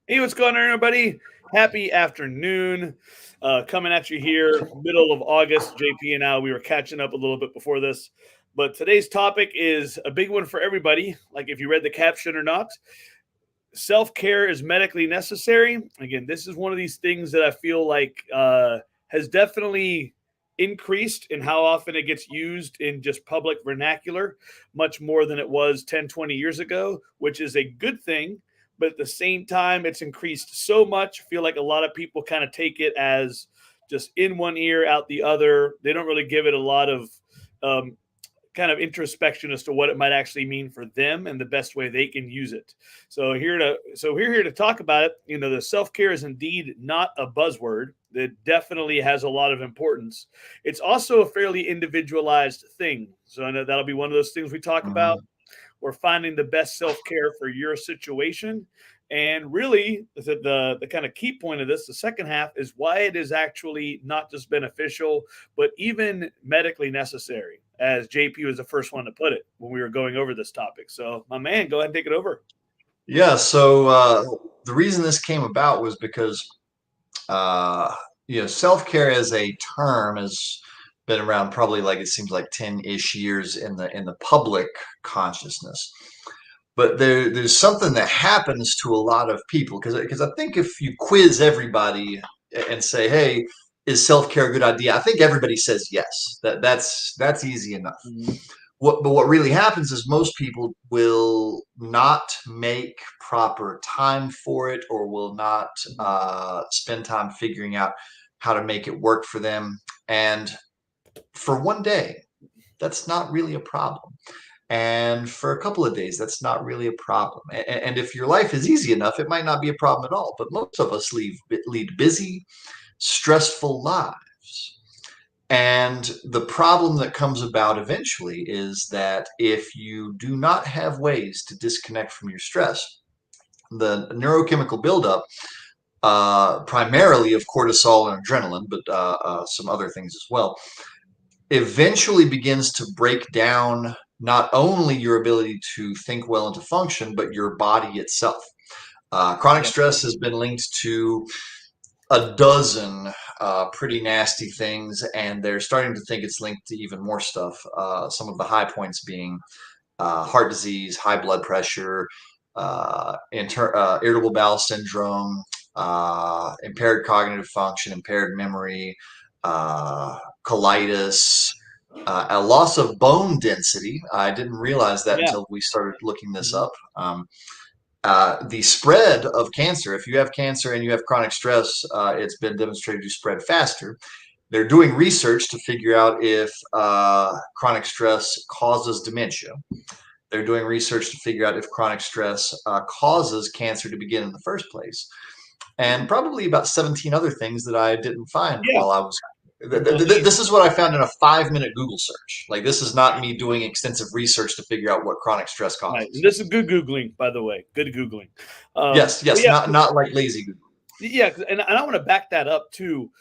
Hey, what's going on, everybody? Happy afternoon. Coming at you here, middle of August. JP and I, we were catching up a little bit before this. But today's topic is a big one for everybody. Like if you read the caption or not, self-care is medically necessary. Again, this is one of these things that I feel like has definitely increased in how often it gets used in just public vernacular, much more than it was 10, 20 years ago, which is a good thing. But at the same time, it's increased so much. I feel like a lot of people kind of take it as just in one ear, out the other. They don't really give it a lot of um, kind of introspection as to what it might actually mean for them and the best way they can use it. So we're here to talk about it. You know, the self-care is indeed not a buzzword. It definitely has a lot of importance. It's also a fairly individualized thing. So I know that'll be one of those things we talk about. Mhm. We're finding the best self-care for your situation. And really, the kind of key point of this, the second half, is why it is actually not just beneficial, but even medically necessary, as JP was the first one to put it when we were going over this topic. So, my man, go ahead and take it over. Yeah, so the reason this came about was because uh, self-care as a term has been around probably like it seems like 10-ish years in the public consciousness. But there's something that happens to a lot of people because I think if you quiz everybody and say, "Hey, is self-care a good idea?" I think everybody says yes. That's easy enough. Mhm. But what really happens is most people will not make proper time for it or will not spend time figuring out how to make it work for them. And for one day, that's not really a problem. And for a couple of days, that's not really a problem. And if your life is easy enough, it might not be a problem at all. But most of us lead busy, stressful lives. And the problem that comes about eventually is that if you do not have ways to disconnect from your stress, the neurochemical buildup, primarily of cortisol and adrenaline, but some other things as well, eventually begins to break down not only your ability to think well and to function, but your body itself. Chronic Yeah. stress has been linked to a dozen pretty nasty things, and they're starting to think it's linked to even more stuff. Some of the high points being heart disease, high blood pressure, irritable bowel syndrome, impaired cognitive function, impaired memory, colitis, a loss of bone density. I didn't realize that Yeah. until we started looking this Mhm. up. The spread of cancer, if you have cancer and you have chronic stress, it's been demonstrated to spread faster. They're doing research to figure out if chronic stress causes dementia. They're doing research to figure out if chronic stress causes cancer to begin in the first place. And probably about 17 other things that I didn't find Yeah. while I was. Well, This is what I found in a 5-minute Google search. Like, this is not me doing extensive research to figure out what chronic stress right. causes. And this is good Googling, by the way. Good Googling. Yes, But yes, yeah, not like lazy Google. yeah. And I want to back that up too,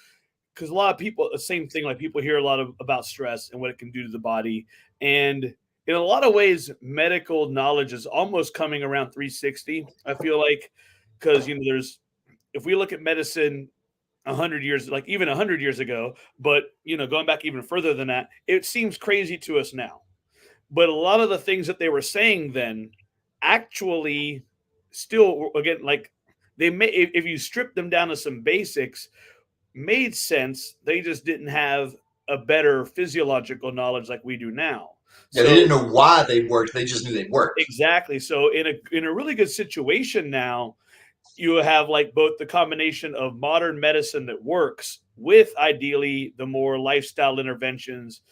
because a lot of people, the same thing, like people hear a lot about stress and what it can do to the body. And in a lot of ways, medical knowledge is almost coming around 360. I feel like, because, there's, if we look at medicine 100 years, like even 100 years ago, but, going back even further than that, it seems crazy to us now. But a lot of the things that they were saying then actually still, again, like they may, if you strip them down to some basics, made sense. They just didn't have a better physiological knowledge like we do now. Yeah, they So didn't know why they worked. They just knew they worked. exactly. So in a really good situation now, you have like both the combination of modern medicine that works with ideally the more lifestyle interventions,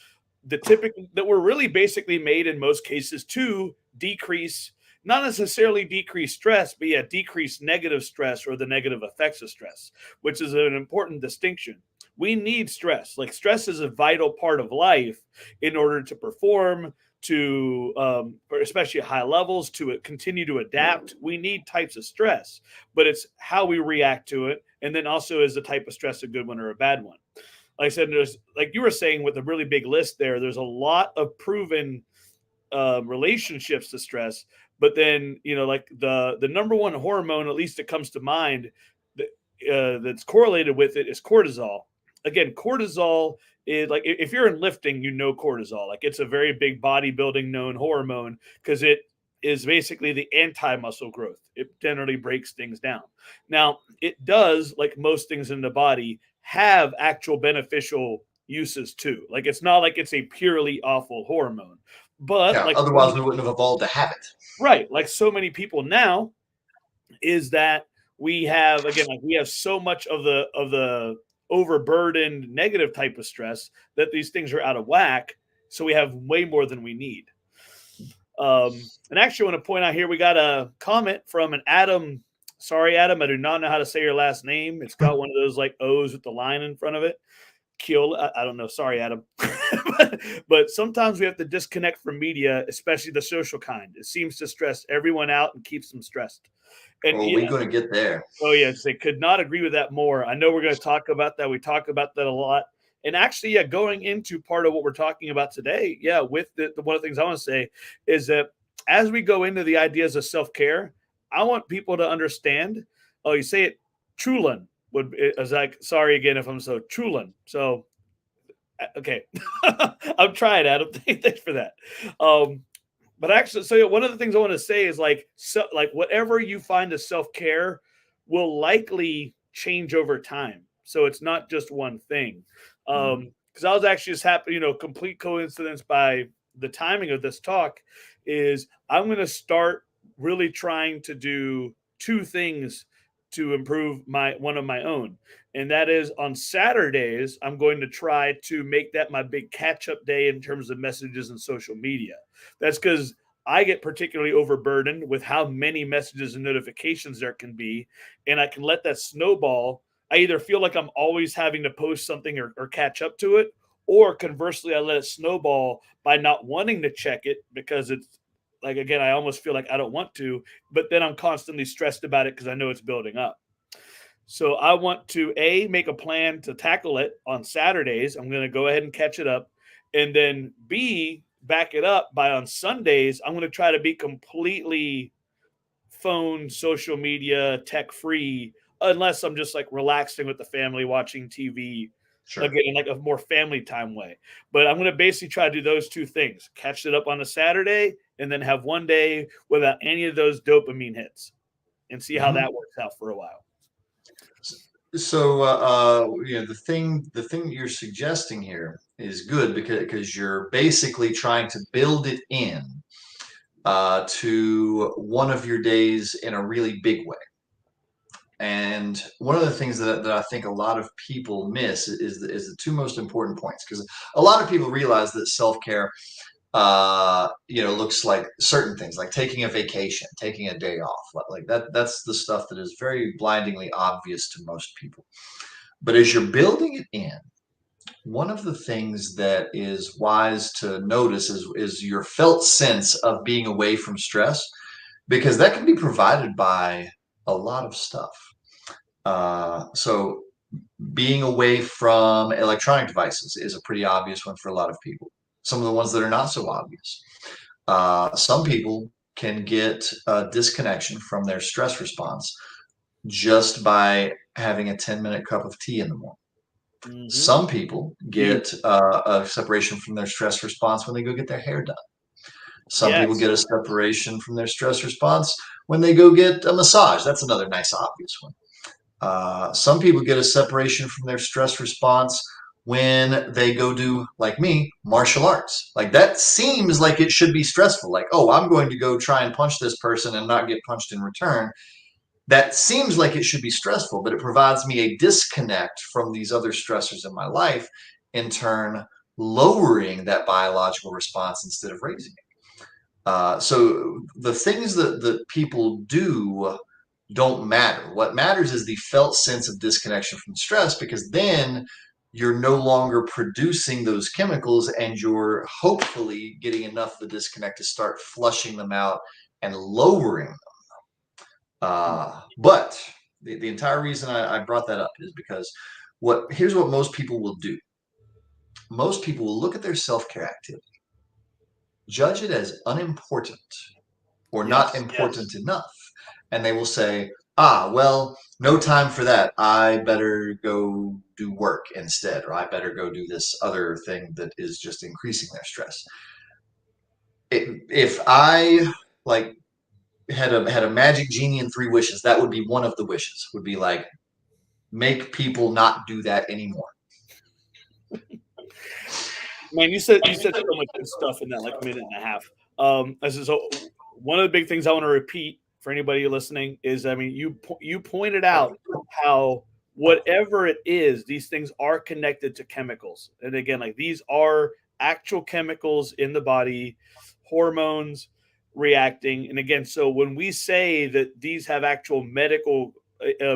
the typical that were really basically made in most cases to decrease, not necessarily decrease stress, but yeah, decrease negative stress or the negative effects of stress, which is an important distinction. We need stress. Like stress is a vital part of life in order to perform, to especially at high levels, to continue to adapt. We need types of stress, but it's how we react to it, and then also is the type of stress a good one or a bad one. Like I said, there's, like you were saying, with a really big list there, there's a lot of proven relationships to stress, But then, like the number one hormone, at least it comes to mind, that that's correlated with it is cortisol. Again, cortisol is like, if you're in lifting, cortisol. Like, it's a very big bodybuilding known hormone because it is basically the anti muscle growth. It generally breaks things down. Now, it does, like most things in the body, have actual beneficial uses too. Like, it's not like it's a purely awful hormone, but Yeah, like otherwise we wouldn't have evolved a habit. right, like so many people now, is that we have, again, like we have so much of the overburdened negative type of stress that these things are out of whack. So we have way more than we need. And actually, I want to point out here, we got a comment from an Adam. Sorry, Adam, I do not know how to say your last name. It's got one of those like O's with the line in front of it. Kill. I don't know. Sorry, Adam. but sometimes we have to disconnect from media, especially the social kind. It seems to stress everyone out and keeps them stressed. And Well, we're going to get there. oh yes, they could not agree with that more. I know we're going to talk about that. We talk about that a lot. And actually, yeah, going into part of what we're talking about today, yeah, with the one of the things I want to say is that as we go into the ideas of self-care, I want people to understand. Oh, you say it, Chulin would is like, sorry again if I'm so Chulin. So okay, I'm trying, Adam. Thanks for that. But actually, so one of the things I want to say is like, so like whatever you find as self-care will likely change over time. So it's not just one thing. Because I was actually just happy, complete coincidence by the timing of this talk is I'm going to start really trying to do two things to improve one of my own. And that is, on Saturdays, I'm going to try to make that my big catch up day in terms of messages and social media. That's because I get particularly overburdened with how many messages and notifications there can be. And I can let that snowball. I either feel like I'm always having to post something or catch up to it, or conversely, I let it snowball by not wanting to check it because it's like, again, I almost feel like I don't want to, but then I'm constantly stressed about it because I know it's building up. So I want to make a plan to tackle it on Saturdays. I'm going to go ahead and catch it up, and then B, back it up by on Sundays. I'm going to try to be completely phone, social media, tech free, unless I'm just like relaxing with the family, watching TV. Sure. Again, in like a more family time way. But I'm going to basically try to do those two things: catch it up on a Saturday, and then have one day without any of those dopamine hits, and see how that works out for a while. So, the thing that you're suggesting here is good because you're basically trying to build it in to one of your days in a really big way. And one of the things that I think a lot of people miss is the two most important points, because a lot of people realize that self-care looks like certain things, like taking a vacation, taking a day off, like that. That's the stuff that is very blindingly obvious to most people. But as you're building it in, one of the things that is wise to notice is your felt sense of being away from stress, because that can be provided by a lot of stuff. So being away from electronic devices is a pretty obvious one for a lot of people. Some of the ones that are not so obvious. Some people can get a disconnection from their stress response just by having a 10-minute cup of tea in the morning. Mm-hmm. Some people get a separation from their stress response when they go get their hair done. Some people get a separation from their stress response when they go get a massage. That's another nice, obvious one. Some people get a separation from their stress response when they go do, like me, martial arts. Like, that seems like it should be stressful. Like, oh, I'm going to go try and punch this person and not get punched in return. That seems like it should be stressful, but it provides me a disconnect from these other stressors in my life, in turn lowering that biological response instead of raising it. So the things that people do don't matter. What matters is the felt sense of disconnection from stress, because then you're no longer producing those chemicals and you're hopefully getting enough of the disconnect to start flushing them out and lowering them. But the entire reason I brought that up is because here's what most people will do. Most people will look at their self-care activity, judge it as unimportant, or not Yes. important enough. And they will say, ah, well, no time for that. I better go do work instead, or I better go do this other thing that is just increasing their stress. If I like had a magic genie and 3 wishes, that would be one of the wishes. Would be like make people not do that anymore. Man, you said so much good stuff in that like minute and a half. This is one of the big things I want to repeat for anybody listening is, I mean, you pointed out how whatever it is, these things are connected to chemicals, and again, like these are actual chemicals in the body, hormones reacting, and again, so when we say that these have actual medical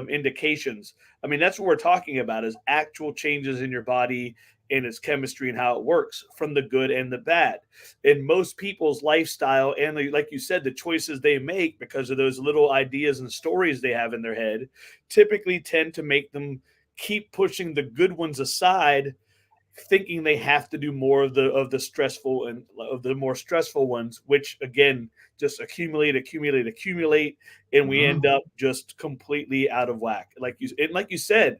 indications, I mean that's what we're talking about is actual changes in your body and its chemistry and how it works from the good and the bad. In most people's lifestyle and like you said, the choices they make because of those little ideas and stories they have in their head typically tend to make them keep pushing the good ones aside, thinking they have to do more of the stressful and of the more stressful ones, which again just accumulate, and we Mm-hmm. end up just completely out of whack. Like you said,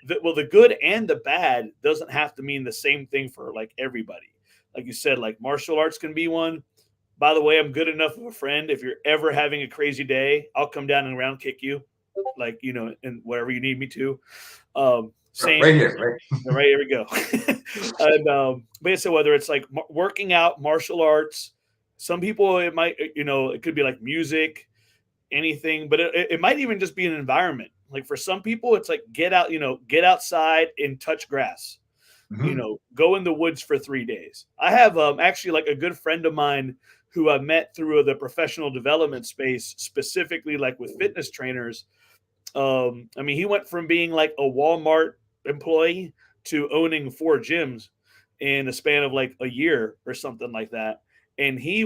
the good and the bad doesn't have to mean the same thing for like everybody. Like you said, like martial arts can be one. By the way, I'm good enough of a friend. If you're ever having a crazy day, I'll come down and round kick you, like and whatever you need me to. Right Same. here, right. Right, here we go. And but yeah, so whether it's like working out, martial arts, some people it might, it could be like music, anything, but it might even just be an environment. Like for some people, it's like get outside and touch grass. Mm-hmm. Go in the woods for 3 days. I have actually like a good friend of mine who I met through the professional development space, specifically like with fitness trainers. I mean, he went from being like a Walmart employee to owning 4 gyms in a span of like a year or something like that. And he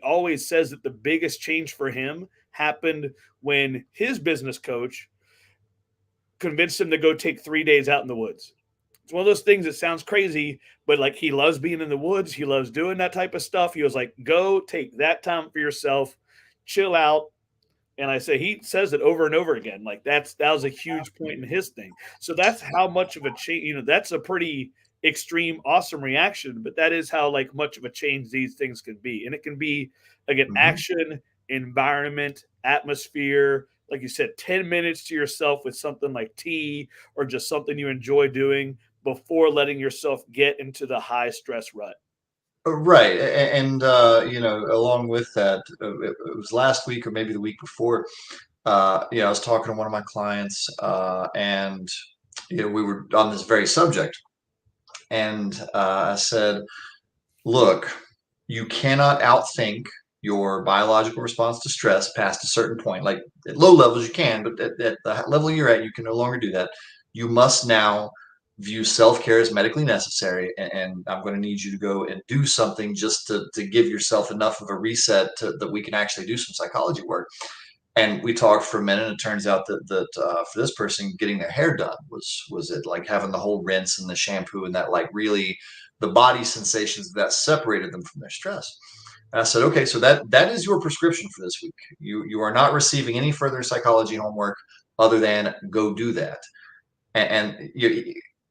always says that the biggest change for him happened when his business coach convinced him to go take 3 days out in the woods. It's one of those things that sounds crazy, but like he loves being in the woods. He loves doing that type of stuff. He was like, go take that time for yourself, chill out, and I say he says it over and over again. Like that was a huge point in his thing. So that's how much of a change. That's a pretty extreme, awesome reaction. But that is how like much of a change these things can be, and it can be again Mm-hmm. action, environment, atmosphere. Like you said, 10 minutes to yourself with something like tea or just something you enjoy doing before letting yourself get into the high stress rut. Right, and along with that, it was last week or maybe the week before. I was talking to one of my clients, and we were on this very subject, and I said, "Look, you cannot outthink your biological response to stress past a certain point. Like at low levels, you can, but at the level you're at, you can no longer do that. You must now view self-care as medically necessary, and I'm going to need you to go and do something just to give yourself enough of a reset that we can actually do some psychology work." And we talked for a minute, and it turns out that for this person, getting their hair done was it, like having the whole rinse and the shampoo and that, like really the body sensations that separated them from their stress. And I said, okay, so that is your prescription for this week. You are not receiving any further psychology homework other than go do that. And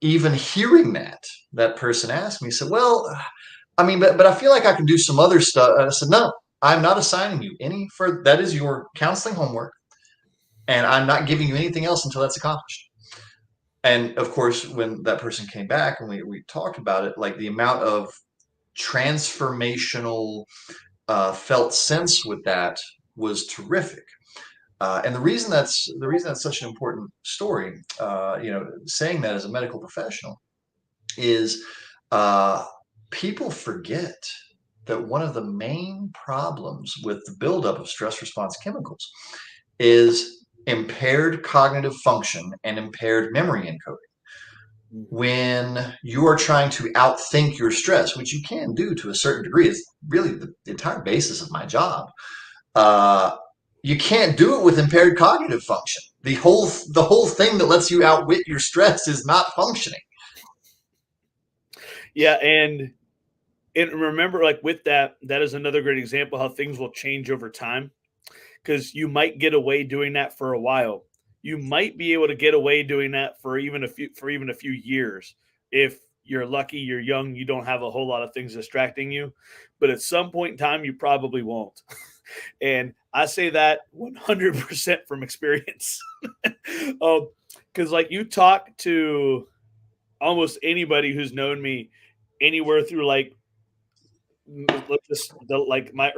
even hearing that person asked me, said, well, I mean, but I feel like I can do some other stuff. And I said, no, I'm not assigning you any further. That is your counseling homework, and I'm not giving you anything else until that's accomplished. And of course, when that person came back and we talked about it, like the amount of transformational felt sense with that was terrific. And the reason that's such an important story, saying that as a medical professional, is uh, people forget that one of the main problems with the buildup of stress response chemicals is impaired cognitive function and impaired memory encoding. When you are trying to outthink your stress, which you can do to a certain degree, is really the entire basis of my job. Uh, you can't do it with impaired cognitive function. The whole thing that lets you outwit your stress is not functioning. Yeah, and And remember, like with that, that is another great example how things will change over time, because you might get away doing that for a while. You might be able to get away doing that for even a few years. If you're lucky, you're young, you don't have a whole lot of things distracting you. But at some point in time, you probably won't. And I say that 100% from experience. Because like you talk to almost anybody who's known me anywhere through like let's just like my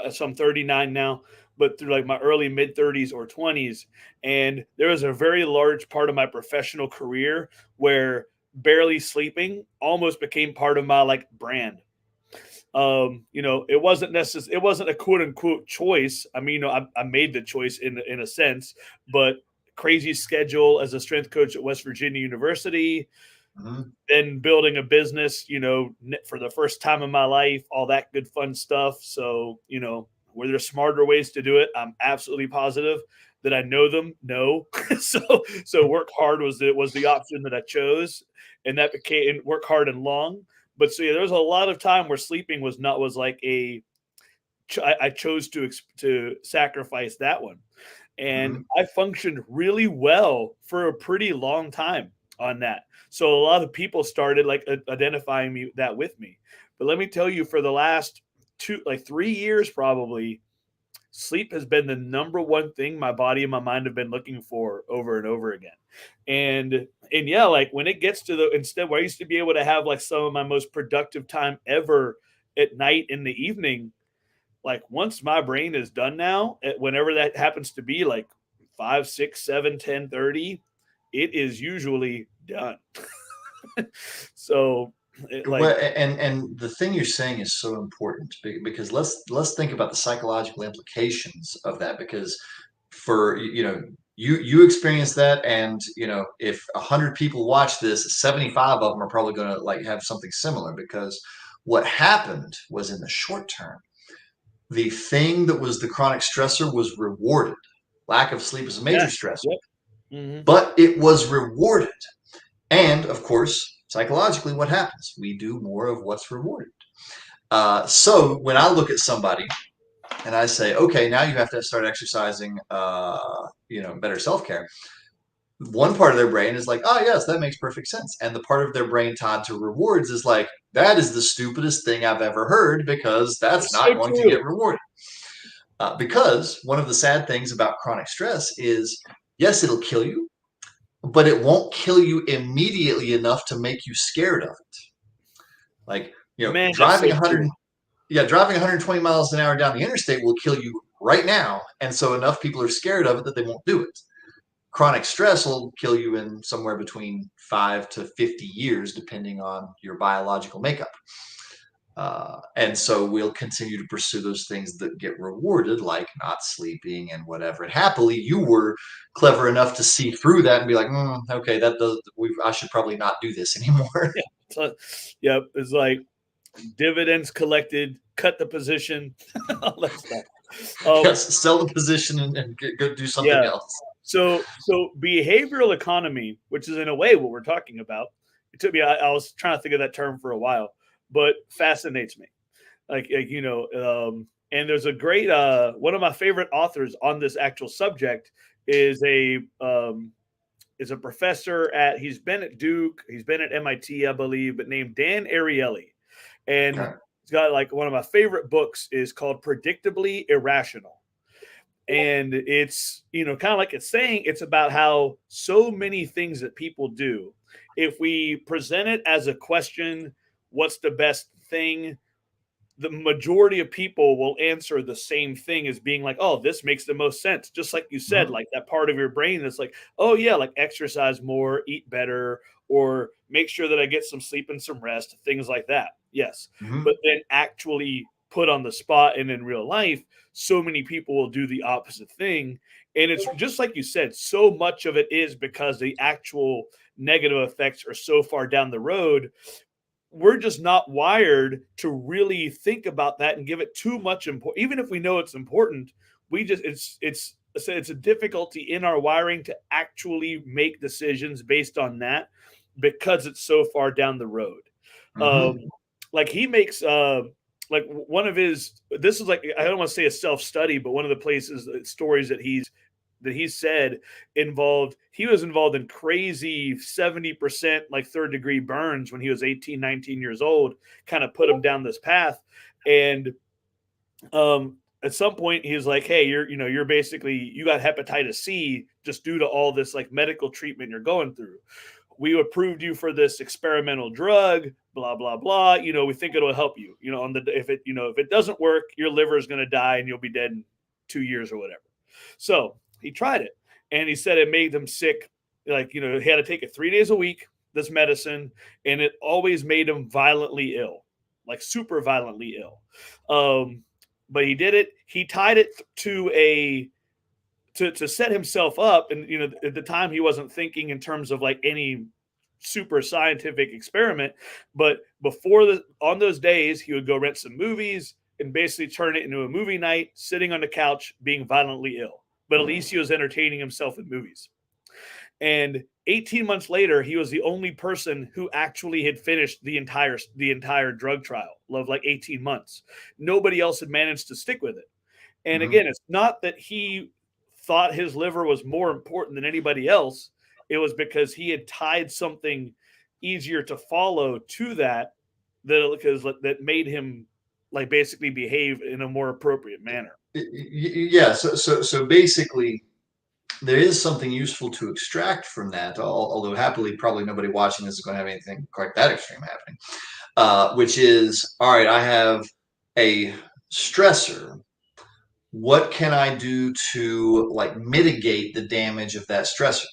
so I'm 39 now, but through like my early mid 30s or 20s, and there was a very large part of my professional career where barely sleeping almost became part of my like brand. It wasn't necessary. It wasn't a quote unquote choice. I mean, I made the choice in a sense, but crazy schedule as a strength coach at West Virginia University, Mhm. then building a business, for the first time in my life, all that good fun stuff. So, were there smarter ways to do it? I'm absolutely positive that I know them. No. so work hard was the option that I chose, and that became work hard and long. But so yeah, there was a lot of time where sleeping was like I chose to sacrifice that one, and Mhm. I functioned really well for a pretty long time on that. So a lot of people started like identifying that with me. But let me tell you, for the last 3 years, probably, sleep has been the number one thing my body and my mind have been looking for over and over again. And yeah, like when it gets to the instead where I used to be able to have like some of my most productive time ever at night in the evening, like once my brain is done now, whenever that happens to be, like 5, 6, 7, 10:30, it is usually done. So it like Well, and the thing you're saying is so important because let's think about the psychological implications of that because for you experience that and if 100 people watch this 75 of them are probably going to like have something similar because what happened was in the short term the thing that was the chronic stressor was rewarded. Lack of sleep is a major yeah, stressor, yep. Mhm. but it was rewarded. And of course, psychologically, what happens? We do more of what's rewarded. So when I look at somebody and I say, okay, now you have to start exercising, better self care. One part of their brain is like, oh, yes, that makes perfect sense. And the part of their brain tied to rewards is like, that is the stupidest thing I've ever heard because that's It's so not going to true. get rewarded. Because one of the sad things about chronic stress is, yes, it'll kill you, but it won't kill you immediately enough to make you scared of it. Like, Man, that's driving so 100, true. yeah, driving 120 miles an hour down the interstate will kill you right now. And so enough people are scared of it that they won't do it. Chronic stress will kill you in somewhere between 5 to 50 years, depending on your biological makeup. And so we'll continue to pursue those things that get rewarded, like not sleeping and whatever. And happily, you were clever enough to see through that and be like, okay, that does. I should probably not do this anymore. Yeah. So, yep. It's like dividends collected, cut the position, all that stuff. Um, Yes, sell the position and go do something yeah. else. So behavioral economy, which is in a way what we're talking about, it took me. I was trying to think of that term for a while, but fascinates me. And there's a great one of my favorite authors on this actual subject is a professor he's been at Duke, he's been at MIT, I believe, but named Dan Ariely, and Okay. he's got like one of my favorite books is called Predictably Irrational. And it's kind of like it's saying, it's about how so many things that people do, if we present it as a question, what's the best thing, the majority of people will answer the same thing as being like, oh, this makes the most sense. Just like you said, Mhm. like that part of your brain that's like, oh yeah, like exercise more, eat better, or make sure that I get some sleep and some rest, things like that. Yes. Mhm. But then actually put on the spot and in real life, so many people will do the opposite thing. And it's just like you said, so much of it is because the actual negative effects are so far down the road. We're just not wired to really think about that and give it too much important. Even if we know it's important, we just it's a difficulty in our wiring to actually make decisions based on that because it's so far down the road. Mhm. Um, like he makes like one of his, this is like, I don't want to say a self study, but one of the places stories that he said involved, he was involved in crazy 70% like third degree burns when he was 18, 19 years old, kind of put him down this path. And at some point he was like, hey, you're basically, you got hepatitis C just due to all this like medical treatment you're going through. We approved you for this experimental drug, blah blah blah. We think it'll help you. On the, if it doesn't work, your liver is going to die and you'll be dead in 2 years or whatever. So he tried it, and he said it made him sick. Like, he had to take it 3 days a week, this medicine, and it always made him violently ill, like super violently ill. But he did it. He tied it to to set himself up, and at the time he wasn't thinking in terms of like any super scientific experiment, but on those days he would go rent some movies and basically turn it into a movie night, sitting on the couch being violently ill, but at least he was entertaining himself in movies. And 18 months later, he was the only person who actually had finished the entire drug trial of like 18 months. Nobody else had managed to stick with it. And Mhm. again, it's not that he thought his liver was more important than anybody else. It was because he had tied something easier to follow to that made him like basically behave in a more appropriate manner. Yeah. So basically, there is something useful to extract from that. Although happily, probably nobody watching this is going to have anything quite that extreme happening. Which is, all right, I have a stressor. What can I do to like mitigate the damage of that stressor?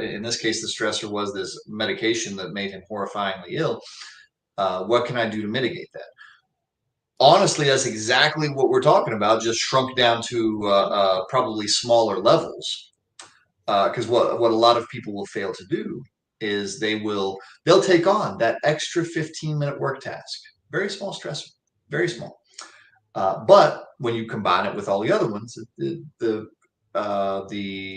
In this case, the stressor was this medication that made him horrifyingly ill. What can I do to mitigate that? Honestly, that's exactly what we're talking about, just shrunk down to probably smaller levels. Because what a lot of people will fail to do is they'll take on that extra 15-minute work task, very small stressor, very small. But when you combine it with all the other ones, the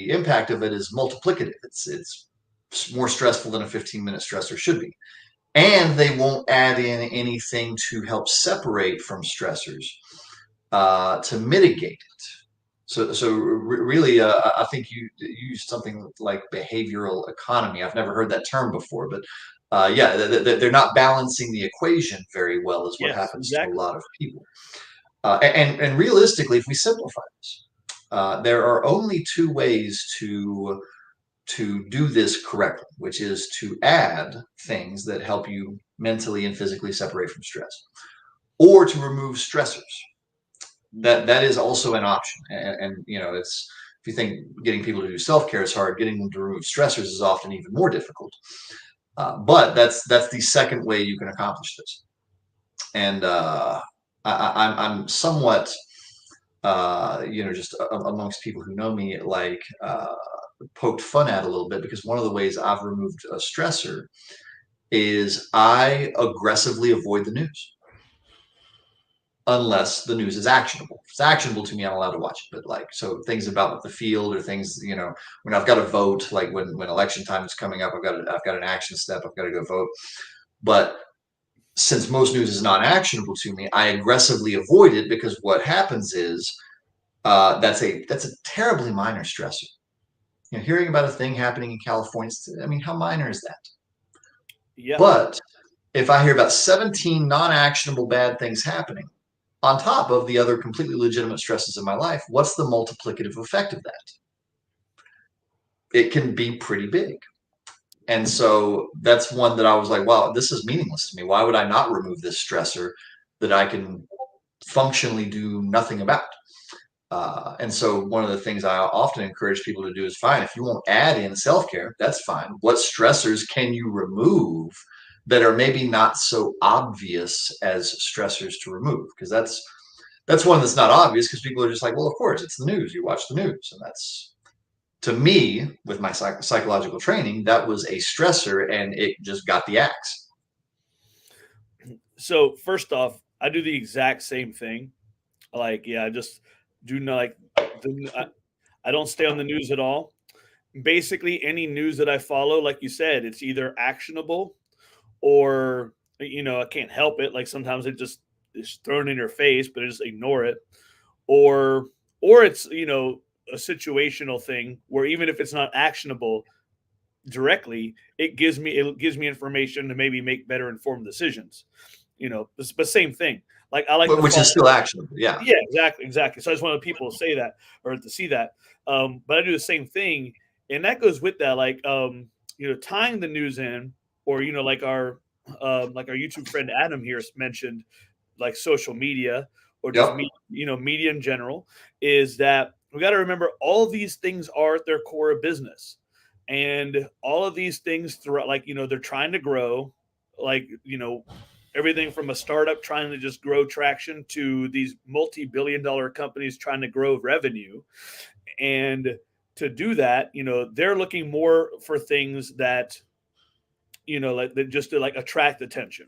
impact of it is multiplicative. It's more stressful than a 15-minute stressor should be, and they won't add in anything to help separate from stressors to mitigate it. So really, I think you used something like behavioral economy. I've never heard that term before, but yeah, they're not balancing the equation very well, is what Yes, happens to a exactly. lot of people. And realistically, if we simplify this, there are only two ways to do this correctly, which is to add things that help you mentally and physically separate from stress, or to remove stressors. That is also an option. And it's, if you think getting people to do self-care is hard, getting them to remove stressors is often even more difficult. But that's the second way you can accomplish this. And I'm somewhat just amongst people who know me, like poked fun at a little bit, because one of the ways I've removed a stressor is I aggressively avoid the news unless the news is actionable. If it's actionable to me, I'm allowed to watch it. But like, so things about the field or things, when I've got to vote, like when election time is coming up, I've got an action step. I've got to go vote. But since most news is not actionable to me, I aggressively avoid it, because what happens is that's a terribly minor stressor. Hearing about a thing happening in California, I mean, how minor is that? Yeah. But if I hear about 17 non-actionable bad things happening on top of the other completely legitimate stresses in my life, what's the multiplicative effect of that? It can be pretty big. And so that's one that I was like, wow, this is meaningless to me. Why would I not remove this stressor that I can functionally do nothing about? And so one of the things I often encourage people to do is, fine, if you won't add in self-care, that's fine. What stressors can you remove that are maybe not so obvious as stressors to remove? Because that's one that's not obvious, because people are just like, well, of course, it's the news. You watch the news. And that's, to me, with my psychological training, that was a stressor, and it just got the axe. So first off, I do the exact same thing. Like, yeah, I just do not like I don't stay on the news at all. Basically, any news that I follow, like you said, it's either actionable or I can't help it. Like sometimes it just is thrown in your face, but I just ignore it. Or it's a situational thing where even if it's not actionable directly, it gives me information to maybe make better informed decisions. But same thing. Like I like to which is follow. still actionable. Yeah. Yeah, exactly, exactly. So I just wanted people to say that or to see that. But I do the same thing, and that goes with that. Like, tying the news in, or like our YouTube friend Adam here mentioned, like social media or just Yep. media in general, is that we got to remember all of these things are at their core of business, and all of these things throughout, like they're trying to grow, like everything from a startup trying to just grow traction to these multi-billion-dollar companies trying to grow revenue. And to do that, they're looking more for things that like that just to like attract attention.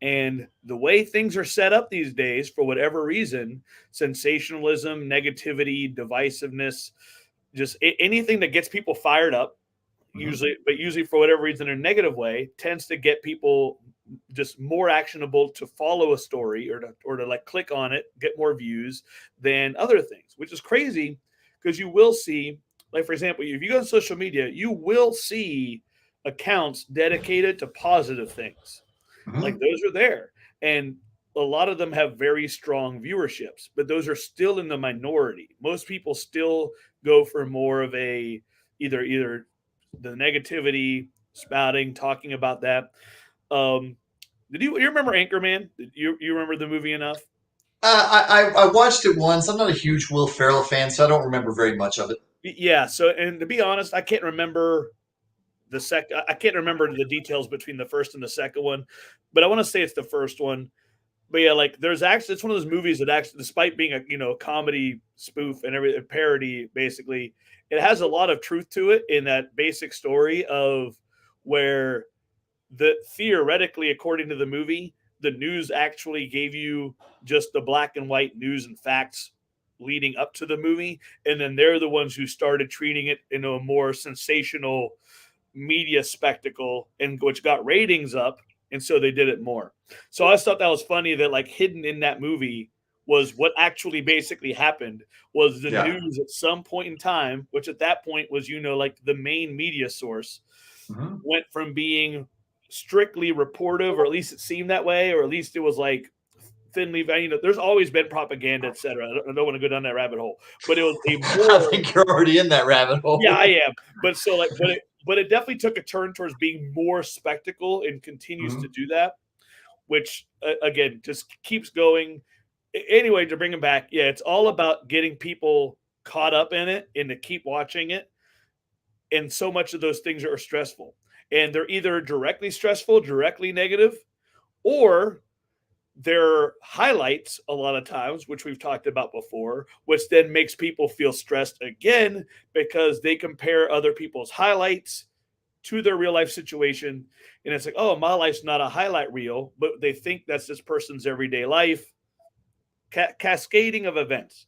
And the way things are set up these days, for whatever reason, sensationalism, negativity, divisiveness, just anything that gets people fired up, Mm-hmm. usually for whatever reason in a negative way, tends to get people just more actionable to follow a story or to like click on it, get more views than other things, which is crazy because you will see, like for example, if you go on social media, you will see accounts dedicated to positive things. Like Mm-hmm. those are there. And a lot of them have very strong viewerships, but those are still in the minority. Most people still go for more of a either the negativity, spouting, talking about that. Um, did you remember Anchorman? Did you remember the movie enough? I watched it once. I'm not a huge Will Ferrell fan, so I don't remember very much of it. Yeah. So, and to be honest, I can't remember I can't remember the details between the first and the second one, but I want to say it's the first one. But yeah, like there's actually it's one of those movies that actually, despite being a comedy spoof and every parody, basically, it has a lot of truth to it in that basic story of where the theoretically, according to the movie, the news actually gave you just the black and white news and facts leading up to the movie, and then they're the ones who started treating it in a more sensational media spectacle, and which got ratings up, and so they did it more. So I just thought that was funny that like hidden in that movie was what actually basically happened was the Yeah. news at some point in time, which at that point was like the main media source, Mm-hmm. went from being strictly reportive, or at least it seemed that way, or at least it was like thinly veiled. There's always been propaganda, etc. I don't want to go down that rabbit hole, but it was a I more. think you're already in that rabbit Yeah, I hole. am. But so like, but it definitely took a turn towards being more spectacle and continues to Mm-hmm. do that, which again just keeps going. Anyway, to bring him back, yeah, it's all about getting people caught up in it and to keep watching it. And so much of those things are stressful, and they're either directly stressful, directly negative, or they're highlights a lot of times, which we've talked about before, which then makes people feel stressed again because they compare other people's highlights to their real life situation. And it's like, oh, my life's not a highlight reel, but they think that's this person's everyday life, cascading of events.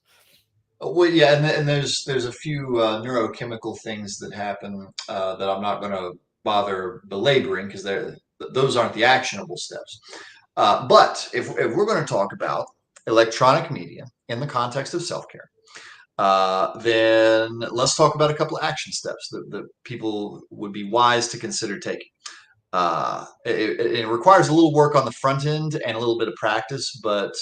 Well, yeah, and there's a few neurochemical things that happen that I'm not going to bother belaboring because those aren't the actionable steps. But if we're going to talk about electronic media in the context of self-care, then let's talk about a couple of action steps that people would be wise to consider taking. It requires a little work on the front end and a little bit of practice, but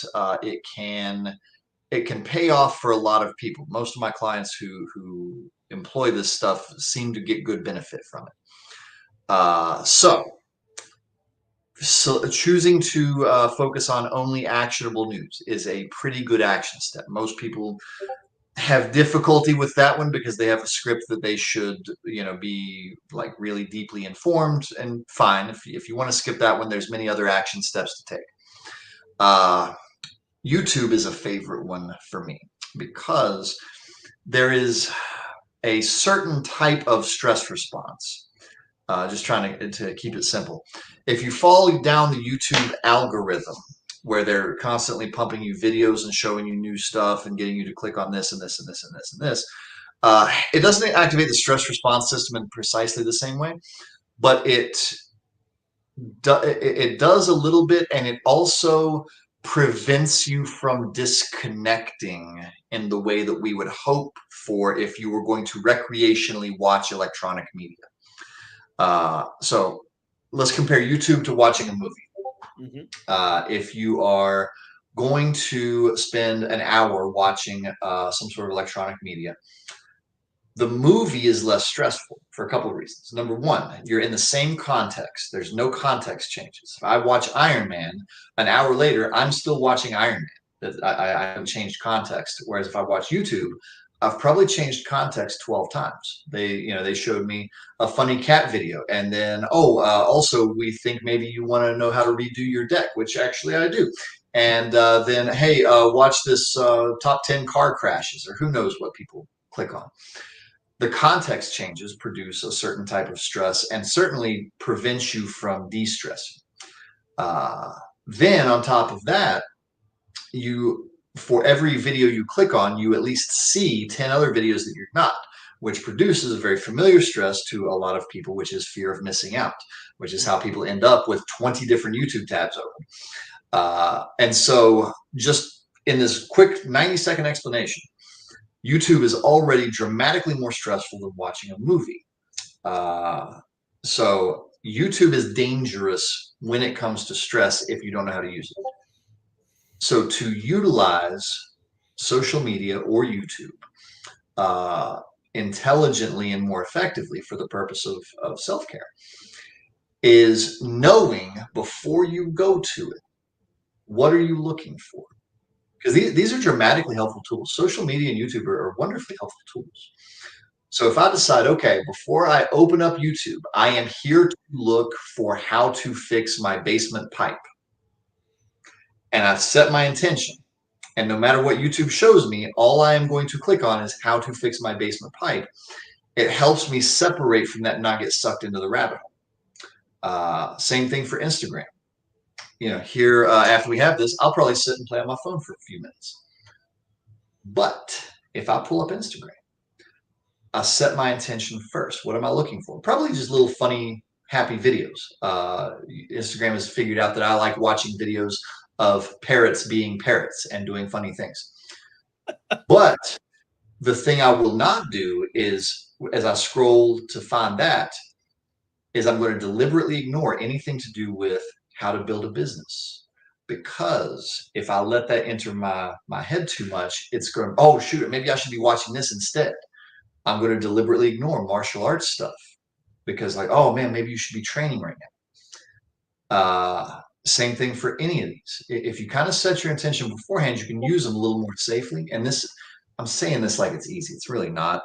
it can pay off for a lot of people. Most of my clients who employ this stuff seem to get good benefit from it. So choosing to focus on only actionable news is a pretty good action step. Most people have difficulty with that one because they have a script that they should, be like really deeply informed. And fine, if you want to skip that one, there's many other action steps to take. Uh, YouTube is a favorite one for me because there is a certain type of stress response. Just trying to keep it simple. If you follow down the YouTube algorithm, where they're constantly pumping you videos and showing you new stuff and getting you to click on this and this and this and this and this, it doesn't activate the stress response system in precisely the same way, but It does a little bit, and it also prevents you from disconnecting in the way that we would hope for if you were going to recreationally watch electronic media. So let's compare YouTube to watching a movie. Mm-hmm. If you are going to spend an hour watching some sort of electronic media, the movie is less stressful for a couple of reasons. Number one, you're in the same context. There's no context changes. If I watch Iron Man, an hour later, I'm still watching Iron Man. I haven't changed context. Whereas if I watch YouTube, I've probably changed context 12 times. They showed me a funny cat video, and then also we think maybe you want to know how to redo your deck, which actually I do. And then hey, watch this top 10 car crashes, or who knows what people click on. The context changes produce a certain type of stress and certainly prevents you from de-stressing. Uh, then on top of that, you for every video you click on, you at least see 10 other videos that you're not, which produces a very familiar stress to a lot of people, which is fear of missing out, which is how people end up with 20 different YouTube tabs open. And so just in this quick 90-second explanation, YouTube is already dramatically more stressful than watching a movie. So YouTube is dangerous when it comes to stress if you don't know how to use it. So to utilize social media or YouTube uh, intelligently and more effectively for the purpose of self-care is knowing before you go to it, what are you looking for? Because these are dramatically helpful tools. Social media and YouTube are wonderfully helpful tools. So if I decide, okay, before I open up YouTube, I am here to look for how to fix my basement pipe. And I set my intention. And no matter what YouTube shows me, all I am going to click on is how to fix my basement pipe. It helps me separate from that and not get sucked into the rabbit hole. Same thing for Instagram. Here after we have this, I'll probably sit and play on my phone for a few minutes. But if I pull up Instagram, I set my intention first. What am I looking for? Probably just little funny, happy videos. Instagram has figured out that I like watching videos of parrots being parrots and doing funny things. But the thing I will not do is, as I scroll to find that, is I'm going to deliberately ignore anything to do with how to build a business. Because if I let that enter my head too much, it's going, oh, shoot, maybe I should be watching this instead. I'm going to deliberately ignore martial arts stuff because, like, oh man, maybe you should be training right now. Same thing for any of these. If you kind of set your intention beforehand, you can use them a little more safely. And this, I'm saying this like it's easy. It's really not.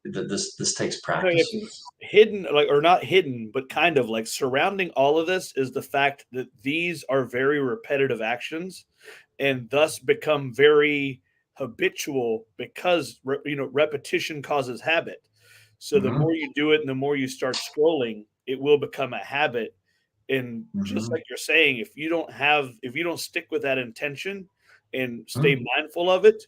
This takes practice. Hidden, like, or not hidden, but kind of like surrounding all of this is the fact that these are very repetitive actions and thus become very habitual because repetition causes habit. So the Mm-hmm. more you do it and the more you start scrolling, it will become a habit. And just Mm-hmm. like you're saying, if you don't stick with that intention and stay Mm-hmm. mindful of it,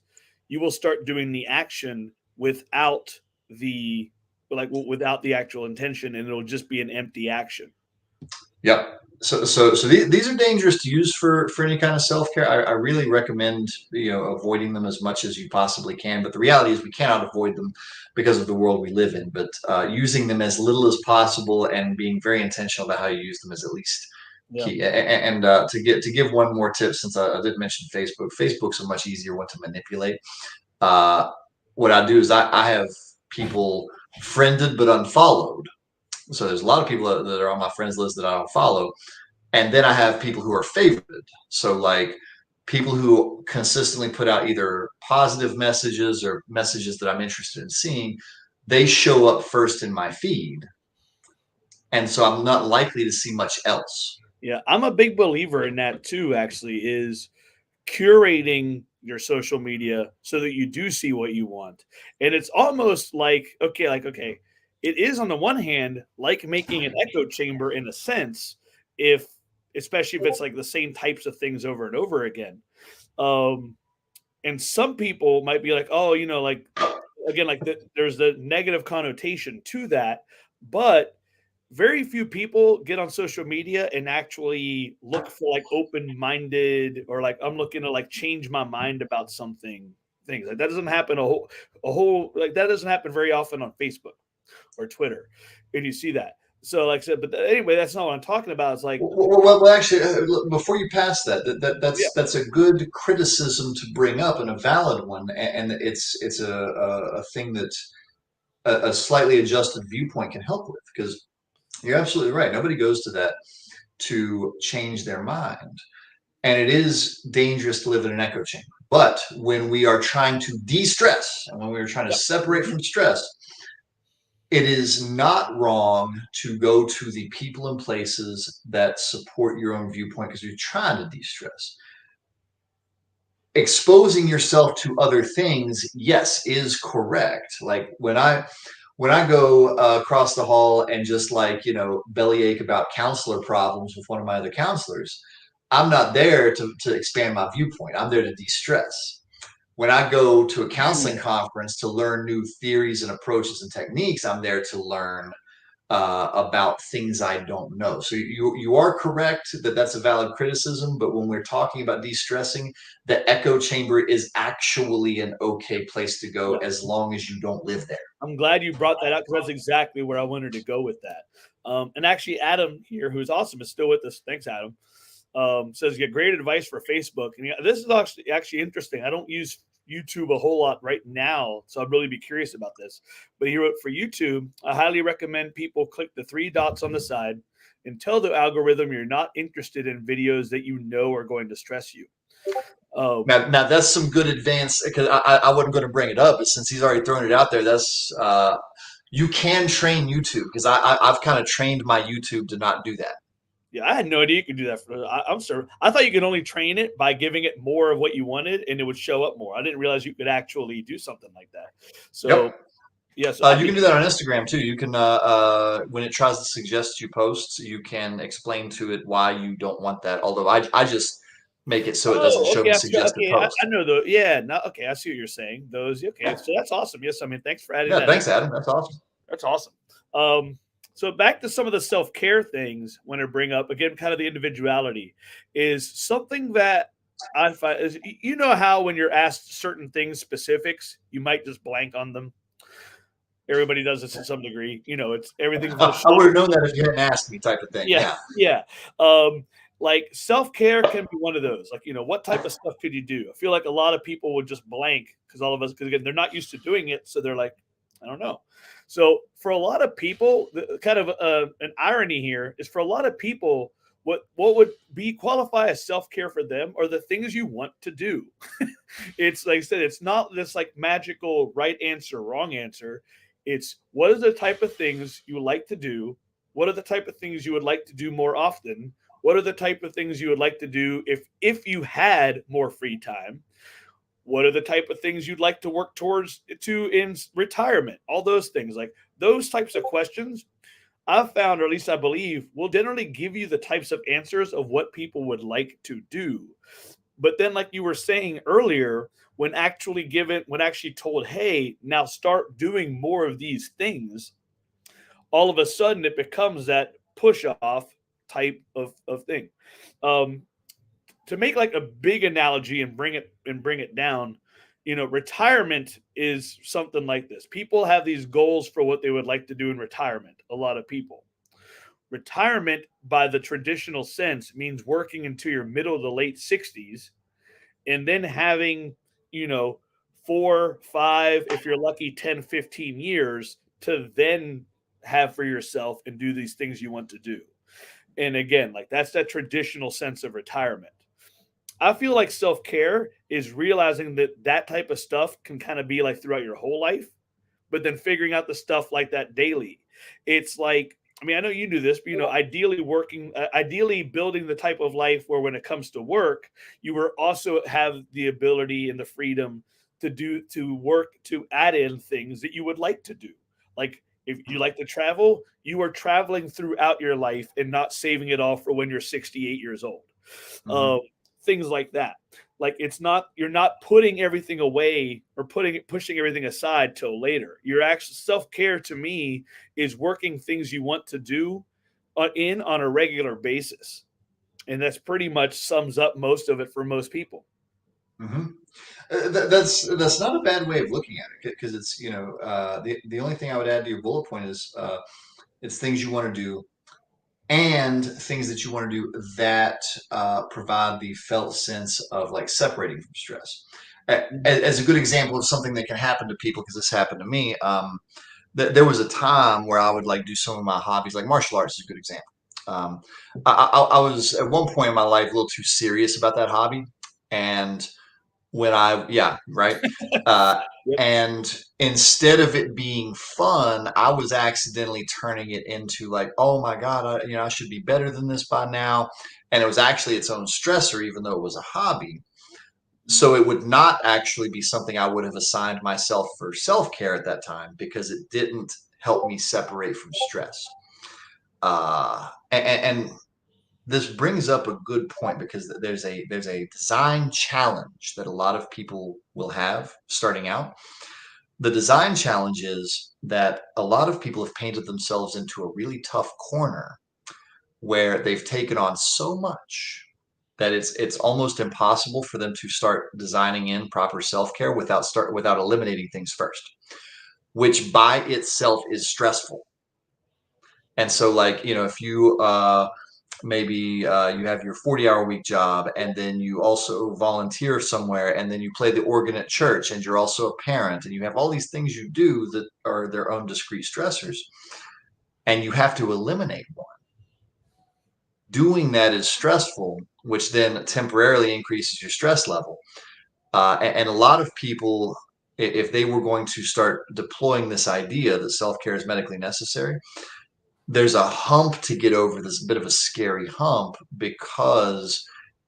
you will start doing the action without the without the actual intention, and it'll just be an empty action. Yep. So these are dangerous to use for any kind of self-care. I really recommend avoiding them as much as you possibly can. But the reality is we cannot avoid them because of the world we live in. But using them as little as possible and being very intentional about how you use them is at least Yeah. key. And to give one more tip, since I did mention Facebook, Facebook's a much easier one to manipulate. Uh, what I do is I have people friended but unfollowed. So there's a lot of people that are on my friends list that I don't follow. And then I have people who are favorited. So like people who consistently put out either positive messages or messages that I'm interested in seeing, they show up first in my feed. And so I'm not likely to see much else. Yeah, I'm a big believer in that too, actually, is curating your social media so that you do see what you want. And it's almost like, it is on the one hand like making an echo chamber in a sense, if especially if it's like the same types of things over and over again. Um, and some people might be like, oh, like again, there's the negative connotation to that, but very few people get on social media and actually look for like open-minded or like I'm looking to like change my mind about something things like that doesn't happen a whole like that doesn't happen very often on Facebook or Twitter, and you see that. So like I said, but anyway, that's not what I'm talking about. It's like Actually, before you pass yeah, that's a good criticism to bring up and a valid one, and it's a thing that a slightly adjusted viewpoint can help with, because you're absolutely right. Nobody goes to that to change their mind. And it is dangerous to live in an echo chamber. But when we are trying to de stress and when we are trying to yeah, separate mhm, from stress, it is not wrong to go to the people and places that support your own viewpoint because you're trying to de stress. Exposing yourself to other things, yes, is correct. Like when I go across the hall and just like, bellyache about counselor problems with one of my other counselors, I'm not there to expand my viewpoint. I'm there to de-stress. When I go to a counseling huge. conference to learn new theories and approaches and techniques, I'm there to learn about things I don't know. So you are correct that that's a valid criticism. But when we're talking about de-stressing, the echo chamber is actually an okay place to go Yeah. as long as you don't live there. I'm glad you brought that up because that's exactly where I wanted to go with that. And actually, Adam here, who's awesome, is still with us. Thanks, Adam. Says, "Get great advice for Facebook." And yeah, this is actually interesting. I don't use YouTube a whole lot right now, so I'd really be curious about this. But he wrote, for YouTube, I highly recommend people click the three dots on the side and tell the algorithm you're not interested in videos that you know are going to stress you. Now that's some good advice, because I wasn't going to bring it up, but since he's already thrown it out there, that's you can train YouTube, because I've kind of trained my YouTube to not do that. Yeah, I had no idea you could do that. I'm sorry. I thought you could only train it by giving it more of what you wanted, and it would show up more. I didn't realize you could actually do something like that. So, Yep. yeah, so I'd You be can do that on Instagram too. You can, when it tries to suggest you posts, you can explain to it why you don't want that. Although I just make it so it doesn't oh, show okay. me suggested Okay, I posts. know those. Yeah, no, okay. I see what you're saying. Those, okay. So that's awesome. Yes, I mean, thanks for adding Yeah, that in. thanks, Adam. That's awesome. That's awesome. Um, so back to some of the self care things. When I bring up again, kind of the individuality is something that I find is you know how when you're asked certain things specifics, you might just blank on them. Everybody does this to some degree. You know, it's everything from the I would shoulder. have known that if you hadn't asked me, type of thing. Yeah, Yeah. yeah. Like self care can be one of those. Like, what type of stuff could you do? I feel like a lot of people would just blank because all of us, because again, they're not used to doing it. So they're like, I don't know. So for a lot of people, the kind of an irony here is for a lot of people, what would be qualify as self care for them are the things you want to do. It's like I said, it's not this like magical right answer, wrong answer. It's what are the type of things you like to do? What are the type of things you would like to do more often? What are the type of things you would like to do if you had more free time? What are the type of things you'd like to work towards to in retirement? All those things, like those types of questions, I've found, or at least I believe, will generally give you the types of answers of what people would like to do. But then, like you were saying earlier, when actually told, hey, now start doing more of these things, all of a sudden it becomes that push off type of thing. Um, to make like a big analogy and bring it down, retirement is something like this. People have these goals for what they would like to do in retirement. A lot of people. Retirement, by the traditional sense, means working into your middle to late 60s and then having, you know, 4, 5, if you're lucky, 10, 15 years to then have for yourself and do these things you want to do. And again, like that's that traditional sense of retirement. I feel like self care is realizing that that type of stuff can kind of be like throughout your whole life, but then figuring out the stuff like that daily. It's like, I mean, I know you do this, but ideally building the type of life where when it comes to work, you will also have the ability and the freedom to work to add in things that you would like to do. Like if you like to travel, you are traveling throughout your life and not saving it all for when you're 68 years old. Hmm. Um, Things like that. Like it's not, you're not putting everything away or pushing everything aside till later. Your actual self-care to me is working things you want to do on a regular basis. And that's pretty much sums up most of it for most people. Hmm. That's not a bad way of looking at it, because it's, the only thing I would add to your bullet point is, it's things you want to do and things that you want to do that provide the felt sense of like separating from stress. As a good example of something that can happen to people, because this happened to me, there was a time where I would like do some of my hobbies, like martial arts is a good example. Um, I was at one point in my life a little too serious about that hobby, and yeah, right. Uh, Yep. and instead of it being fun, I was accidentally turning it into like, oh my God, I should be better than this by now. And it was actually its own stressor, even though it was a hobby. So it would not actually be something I would have assigned myself for self-care at that time, because it didn't help me separate from stress. And this brings up a good point, because there's a design challenge that a lot of people will have starting out. The design challenge is that a lot of people have painted themselves into a really tough corner where they've taken on so much that it's almost impossible for them to start designing in proper self-care without eliminating things first, which by itself is stressful. And so, like, if you maybe you have your 40-hour week job, and then you also volunteer somewhere, and then you play the organ at church, and you're also a parent, and you have all these things you do that are their own discrete stressors, and you have to eliminate one. Doing that is stressful, which then temporarily increases your stress level. And a lot of people, if they were going to start deploying this idea that self-care is medically necessary, there's a hump to get over, this bit of a scary hump, because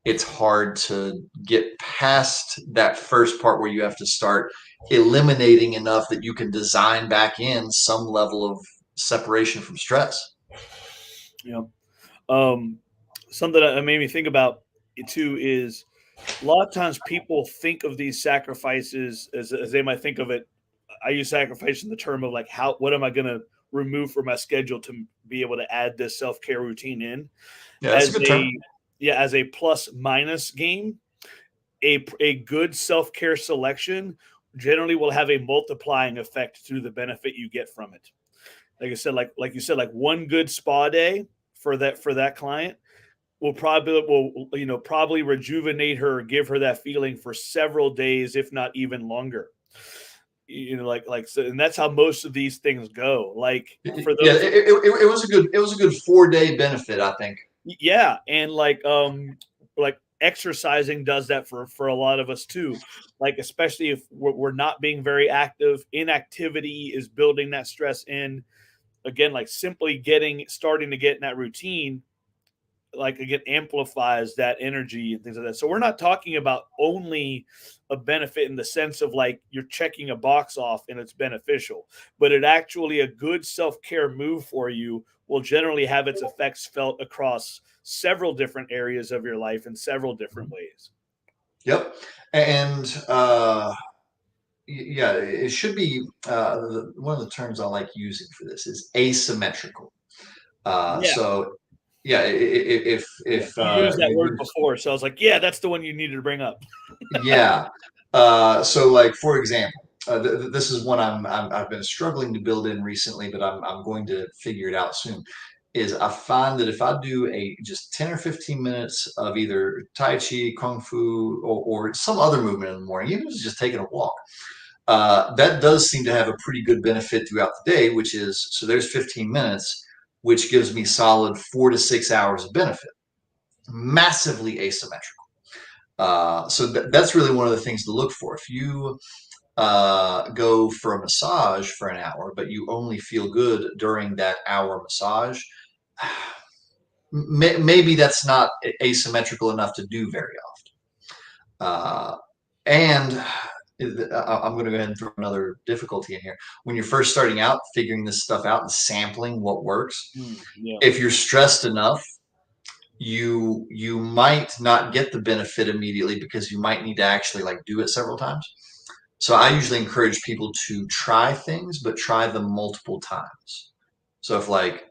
it's hard to get past that first part where you have to start eliminating enough that you can design back in some level of separation from stress. Yeah. Um, Something that made me think about it too is a lot of times people think of these sacrifices as they might think of it. I use sacrifice in the term of like, what am I going to remove from my schedule to be able to add this self-care routine in, Yeah, that's a as good term. a as a plus minus game. A good self-care selection generally will have a multiplying effect through the benefit you get from it. Like I said, like you said, like one good spa day for that client will probably rejuvenate her or give her that feeling for several days, if not even longer. So, and that's how most of these things go. Like for Yeah, those, it was a good 4-day benefit, I think. yeah, and like exercising does that for a lot of us too. Like especially if we're not being very active, inactivity is building that stress in. Again, like simply starting to get in that routine, like again amplifies that energy and things like that. So we're not talking about only a benefit in the sense of like you're checking a box off and it's beneficial, but it actually, a good self-care move for you will generally have its effects felt across several different areas of your life in several different ways. Yep. And yeah, it should be, one of the terms I like using for this is asymmetrical. Yeah, So yeah, yeah, if you used that word you before, so I was like, yeah, that's the one you needed to bring up. yeah. So like, for example, this is one I've been struggling to build in recently, but I'm going to figure it out soon. Is I find that if I do a just 10 or 15 minutes of either Tai Chi, Kung Fu, or some other movement in the morning, even if it's just taking a walk, that does seem to have a pretty good benefit throughout the day, which is, so there's 15 minutes, which gives me solid 4 to 6 hours of benefit. Massively asymmetrical. So that's really one of the things to look for. If you go for a massage for an hour, but you only feel good during that hour massage, maybe that's not asymmetrical enough to do very often. And I'm going to go ahead and throw another difficulty in here. When you're first starting out, figuring this stuff out and sampling what works, Yeah. if you're stressed enough, you might not get the benefit immediately because you might need to actually like do it several times. So I usually encourage people to try things, but try them multiple times. So if like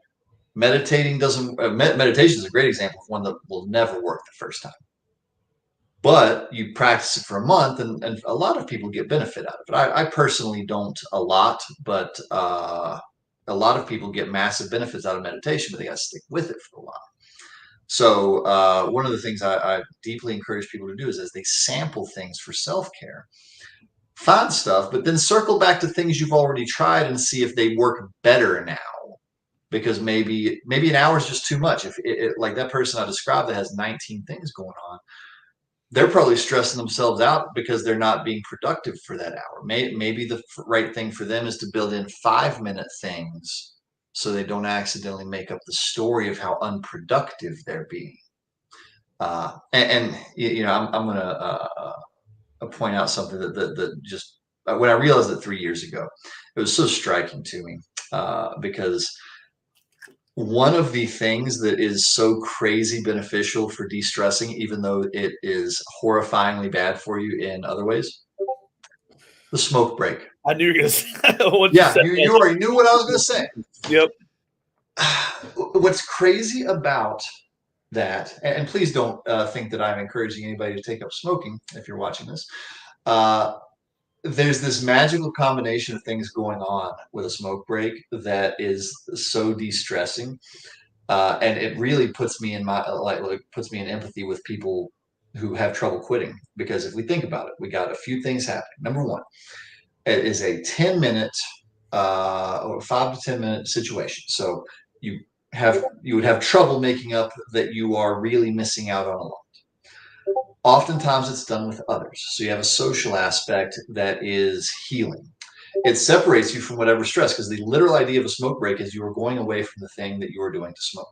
meditating doesn't, meditation is a great example of one that will never work the first time. But you practice it for a month, and a lot of people get benefit out of it. I personally don't a lot, but a lot of people get massive benefits out of meditation, but they got to stick with it for a while. So one of the things I deeply encourage people to do is as they sample things for self-care, find stuff, but then circle back to things you've already tried and see if they work better now. Because maybe an hour is just too much. If like that person I described that has 19 things going on, they're probably stressing themselves out because they're not being productive for that hour. Maybe the right thing for them is to build in 5-minute things so they don't accidentally make up the story of how unproductive they're being. And you know, I'm going to point out something that just when I realized it 3 years ago, it was so striking to me because one of the things that is so crazy beneficial for de-stressing, even though it is horrifyingly bad for you in other ways, the smoke break. I knew you were going to say what you Yeah, said. you already knew what I was going to say. Yep. What's crazy about that, and please don't think that I'm encouraging anybody to take up smoking if you're watching this. There's this magical combination of things going on with a smoke break that is so de-stressing. And it really puts me in my puts me in empathy with people who have trouble quitting, because if we think about it, we got a few things happening. Number one, it is a 10-minute or 5 to 10 minute situation. So you would have trouble making up that you are really missing out on a lot. Oftentimes it's done with others. So you have a social aspect that is healing. It separates you from whatever stress, because the literal idea of a smoke break is you are going away from the thing that you are doing to smoke.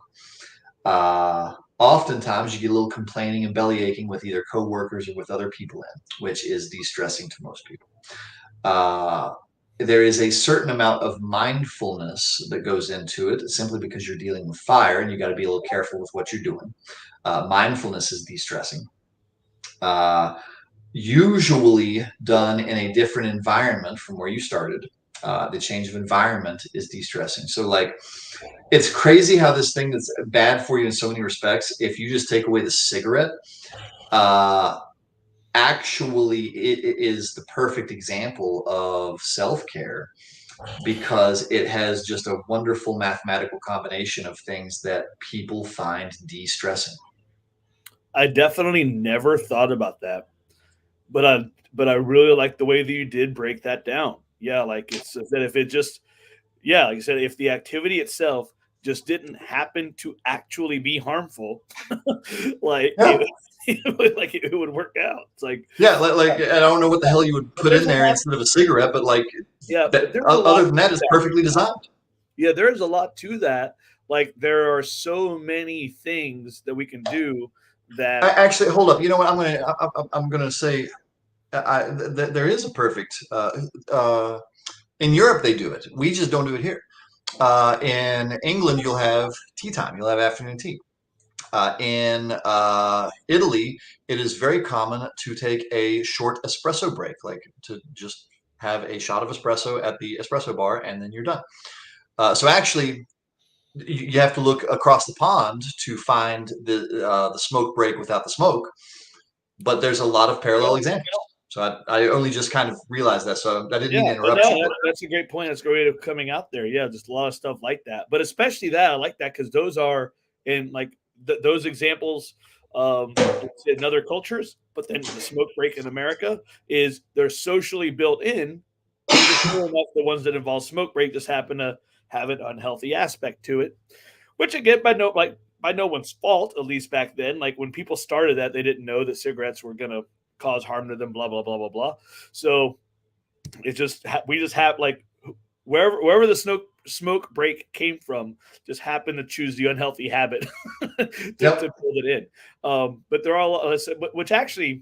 Oftentimes you get a little complaining and belly aching with either coworkers or with other people in, which is de-stressing to most people. There is a certain amount of mindfulness that goes into it simply because you're dealing with fire and you got to be a little careful with what you're doing. Mindfulness is de-stressing. Usually done in a different environment from where you started. The change of environment is de-stressing. So like, it's crazy how this thing that's bad for you in so many respects, if you just take away the cigarette, actually it is the perfect example of self-care, because it has just a wonderful mathematical combination of things that people find de-stressing. I definitely never thought about that, but I really like the way that you did break that down. Yeah, like it's that if it just yeah, like I said, if the activity itself just didn't happen to actually be harmful, like Yeah. it would work out. It's like Yeah, like I don't know what the hell you would but put there's in a there lot. instead of a cigarette, but like Yeah, but that, there's a lot other than to that, it's that. perfectly designed. Yeah, there's a lot to that. Like there are so many things that we can do that Actually, hold up. You know what? I'm gonna say there is a perfect. In Europe, they do it. We just don't do it here. In England, you'll have tea time. You'll have afternoon tea. In Italy, it is very common to take a short espresso break, like to just have a shot of espresso at the espresso bar, and then you're done. So actually, you have to look across the pond to find the smoke break without the smoke, but there's a lot of parallel examples. So I only just kind of realized that. So I didn't yeah, mean to but interrupt no, you, but that's a great point. That's a great way of coming out there. Yeah, just a lot of stuff like that. But especially that, I like that because those are in like those examples in other cultures. But then the smoke break in America is they're socially built in. Interesting enough, the ones that involve smoke break just happen to have an unhealthy aspect to it, which again by no one's fault. At least back then, like when people started that, they didn't know that cigarettes were going to cause harm to them. Blah blah blah blah blah. So it just we just have like wherever the smoke break came from, just happened to choose the unhealthy habit to yep. build it in. But they're all which actually,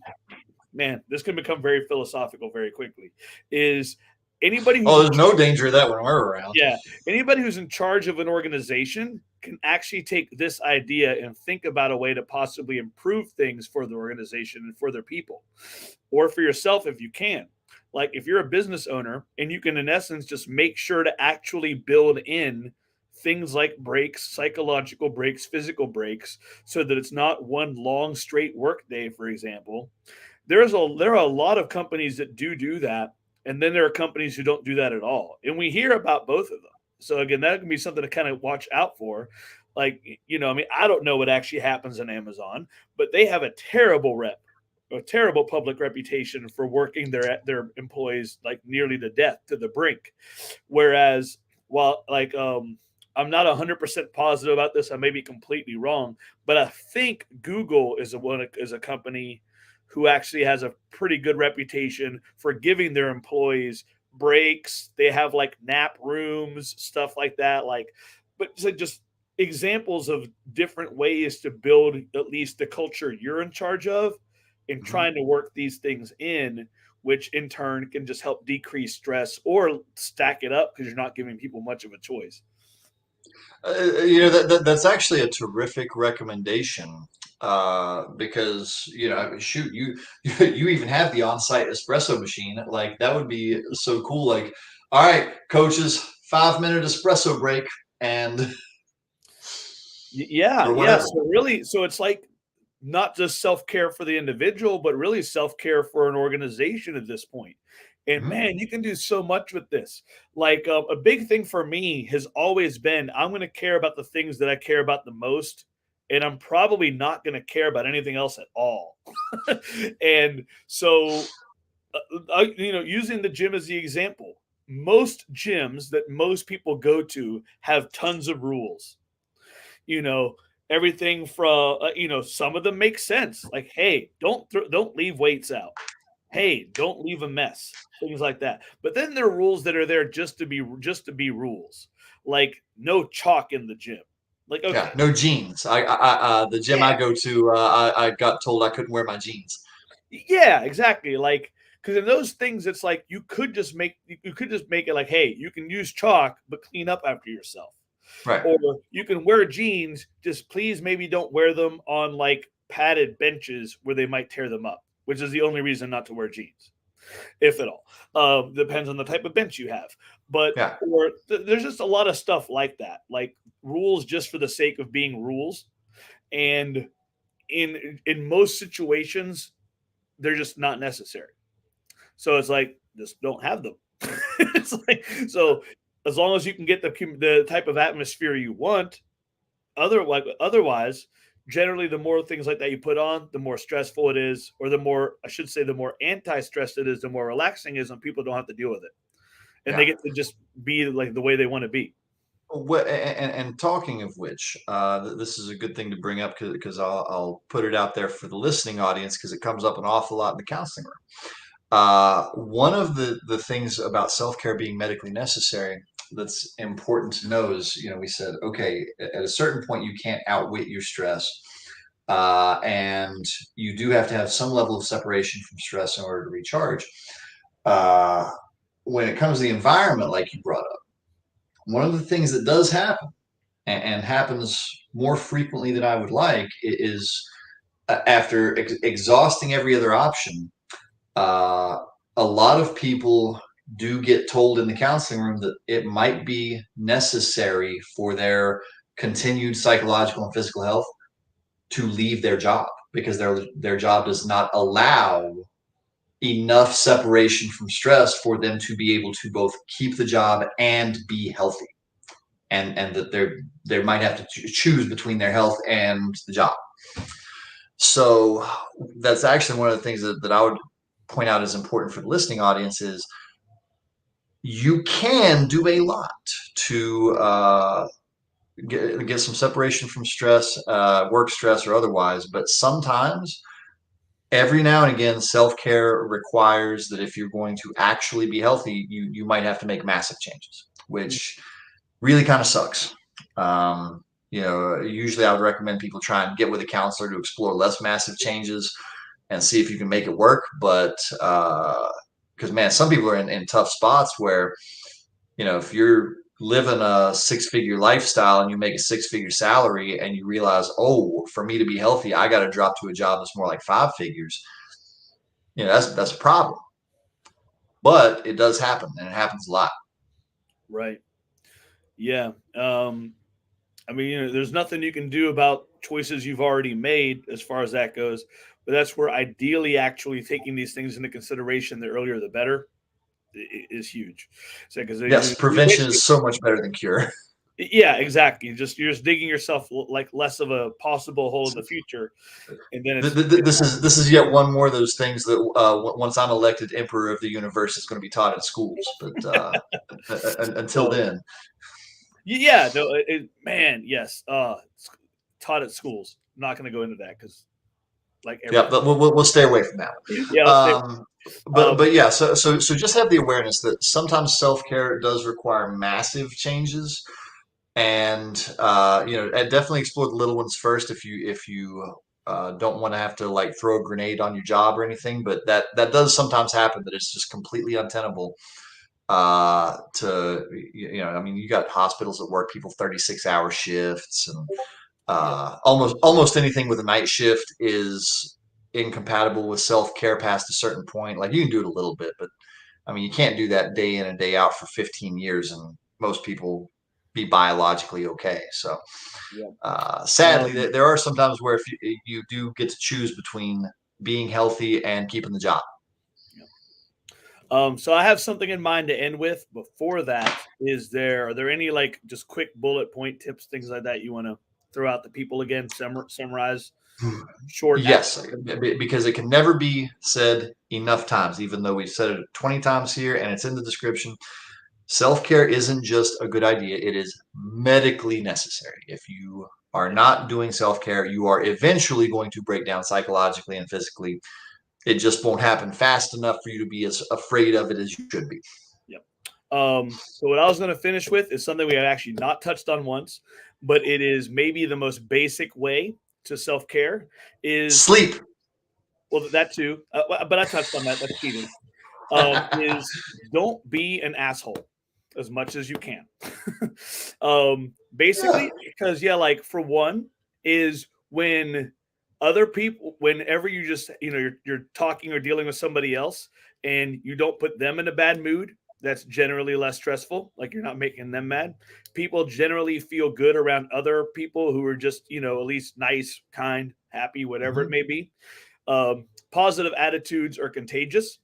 man, this can become very philosophical very quickly. Is Anybody who's Oh, in there's no danger of that when we're around. Yeah, anybody who's in charge of an organization can actually take this idea and think about a way to possibly improve things for the organization and for their people, or for yourself if you can. Like if you're a business owner and you can, in essence, just make sure to actually build in things like breaks, psychological breaks, physical breaks, so that it's not one long straight work day, for example. There are a lot of companies that do that, and then there are companies who don't do that at all, and we hear about both of them. So again, that can be something to kind of watch out for. Like, I mean, I don't know what actually happens in Amazon, but they have a terrible public reputation for working their employees like nearly to death, to the brink. Whereas, while like I'm not 100% positive about this, I may be completely wrong, but I think Google is a company who actually has a pretty good reputation for giving their employees breaks. They have like nap rooms, stuff like that. Like, but so just examples of different ways to build at least the culture you're in charge of, and Mhm. trying to work these things in, which in turn can just help decrease stress or stack it up because you're not giving people much of a choice. That's actually a terrific recommendation because shoot, you even have the on-site espresso machine. Like that would be so cool. Like, all right, coaches, 5 minute espresso break and Yeah, or yeah. whatever. So really, so it's like not just self care for the individual, but really self care for an organization at this point. And Mhm. man, you can do so much with this. Like a big thing for me has always been I'm going to care about the things that I care about the most, and I'm probably not going to care about anything else at all. And so, using the gym as the example, most gyms that most people go to have tons of rules. you know Everything from some of them make sense, like, hey, don't leave weights out, hey, don't leave a mess, things like that. But then there are rules that are there just to be rules, like no chalk in the gym. Like, Yeah, okay, no jeans. The gym yeah, I go to, I got told I couldn't wear my jeans. yeah, exactly. Like, because in those things it's like you could just make it like, hey, you can use chalk but clean up after yourself. Right. Or you can wear jeans, just please maybe don't wear them on like padded benches where they might tear them up, which is the only reason not to wear jeans, if at all. Depends on the type of bench you have. But Yeah. there's just a lot of stuff like that, like rules just for the sake of being rules. And in most situations, they're just not necessary. So it's like, just don't have them. It's like, so as long as you can get the type of atmosphere you want. Otherwise, generally, the more things like that you put on, the more stressful it is, or the more, I should say, the more anti-stressed it is, the more relaxing it is, and people don't have to deal with it, and they Yeah. get to just be like the way they want to be. Well, and talking of which, this is a good thing to bring up because I'll put it out there for the listening audience because it comes up an awful lot in the counseling room. One of the things about self-care being medically necessary that's important to know is, we said, okay, at a certain point, you can't outwit your stress. And you do have to have some level of separation from stress in order to recharge. Uh, when it comes to the environment, like you brought up, one of the things that does happen and happens more frequently than I would like is after exhausting every other option, uh, a lot of people do get told in the counseling room that it might be necessary for their continued psychological and physical health to leave their job because their job does not allow enough separation from stress for them to be able to both keep the job and be healthy, and that they might have to choose between their health and the job. So that's actually one of the things that I would point out as important for the listening audience is you can do a lot to get some separation from stress, work stress or otherwise, but sometimes every now and again, self-care requires that if you're going to actually be healthy, you might have to make massive changes, which really kind of sucks. Usually I would recommend people try and get with a counselor to explore less massive changes and see if you can make it work. But because man, some people are in tough spots where, if you're living a 6-figure lifestyle and you make a 6-figure salary and you realize, oh, for me to be healthy, I got to drop to a job that's more like 5 figures. That's a problem. But it does happen, and it happens a lot. Right. Yeah. I mean, there's nothing you can do about choices you've already made as far as that goes. But that's where ideally actually taking these things into consideration, the earlier the better, is huge. So because Yes, you prevention basically, is so much better than cure. yeah, exactly. You're just digging yourself like less of a possible hole in the future, and then This is yet one more of those things that once I'm elected emperor of the universe is going to be taught in schools. But until so then, yeah, no, man, yes, taught at schools. I'm not going to go into that because like yeah, everything. but we'll stay away from that. Yeah, let's say. But yeah, so just have the awareness that sometimes self-care does require massive changes, and definitely explore the little ones first if you don't want to have to like throw a grenade on your job or anything. But that does sometimes happen, that it's just completely untenable. I mean, you got hospitals that work people 36-hour shifts, and Yep. almost anything with a night shift is incompatible with self-care past a certain point. Like, you can do it a little bit, but I mean, you can't do that day in and day out for 15 years and most people be biologically okay. So Yep. sadly, Um, there are some times where if you do get to choose between being healthy and keeping the job. yep. So I have something in mind to end with. Before that, are there any like just quick bullet point tips, things like that you want to throw out to people again? Summarize short action Yes, items. because it can never be said enough times, even though we've said it 20 times here and it's in the description. Self-care isn't just a good idea, it is medically necessary. If you are Yep. not doing self-care, you are eventually going to break down psychologically and physically. It just won't happen fast enough for you to be as afraid of it as you should be. Yep. So what I was going to finish with is something we have actually not touched on once, but it is maybe the most basic way to self care. Is Sleep. well that too, but I touched on that. That's cheating. Is don't be an asshole as much as you can. Yeah. Basically, because yeah, like for one, is when other people, whenever you just you're talking or dealing with somebody else, and you don't put them in a bad mood, that's generally less stressful. Like you're not making them mad. People generally feel good around other people who are just at least nice, kind, happy, whatever it Mhm. may be. Positive attitudes are contagious,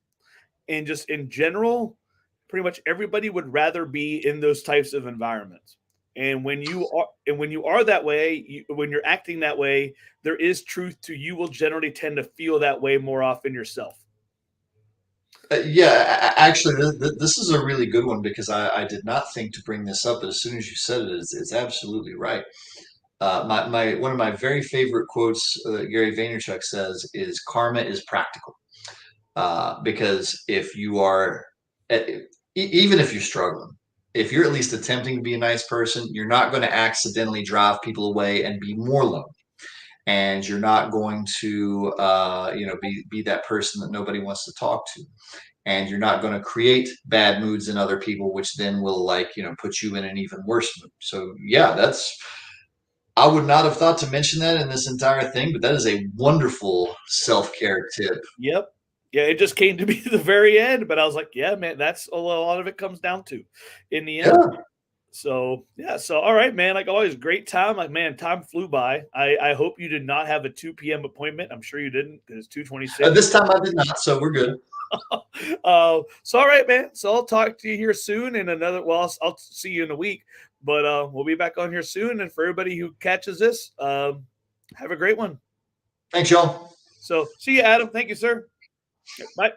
and just in general, pretty much everybody would rather be in those types of environments. And when you are that way, when you're acting that way, there is truth to you will generally tend to feel that way more often yourself. Yeah, actually, this is a really good one because I did not think to bring this up, but as soon as you said it, it's absolutely right. My one of my very favorite quotes that Gary Vaynerchuk says is karma is practical. Because if you are, even if you're struggling, if you're at least attempting to be a nice person, you're not going to accidentally drive people away and be more lonely. And you're not going to, be that person that nobody wants to talk to. And you're not going to create bad moods in other people, which then will put you in an even worse mood. So yeah, I would not have thought to mention that in this entire thing, but that is a wonderful self-care tip. Yep. Yeah, it just came to me at the very end, but I was like, yeah, man, that's a lot of it comes down to in the end. Yeah. So yeah, so all right, man. Like always, great time. Like man, time flew by. I hope you did not have a 2 p.m. appointment. I'm sure you didn't because it's 2:26. This time I did not, so we're good. So all right, man. So I'll talk to you here soon. In another, well, I'll see you in a week, but we'll be back on here soon. And for everybody who catches this, have a great one. Thanks, y'all. So see you, Adam. Thank you, sir. Bye.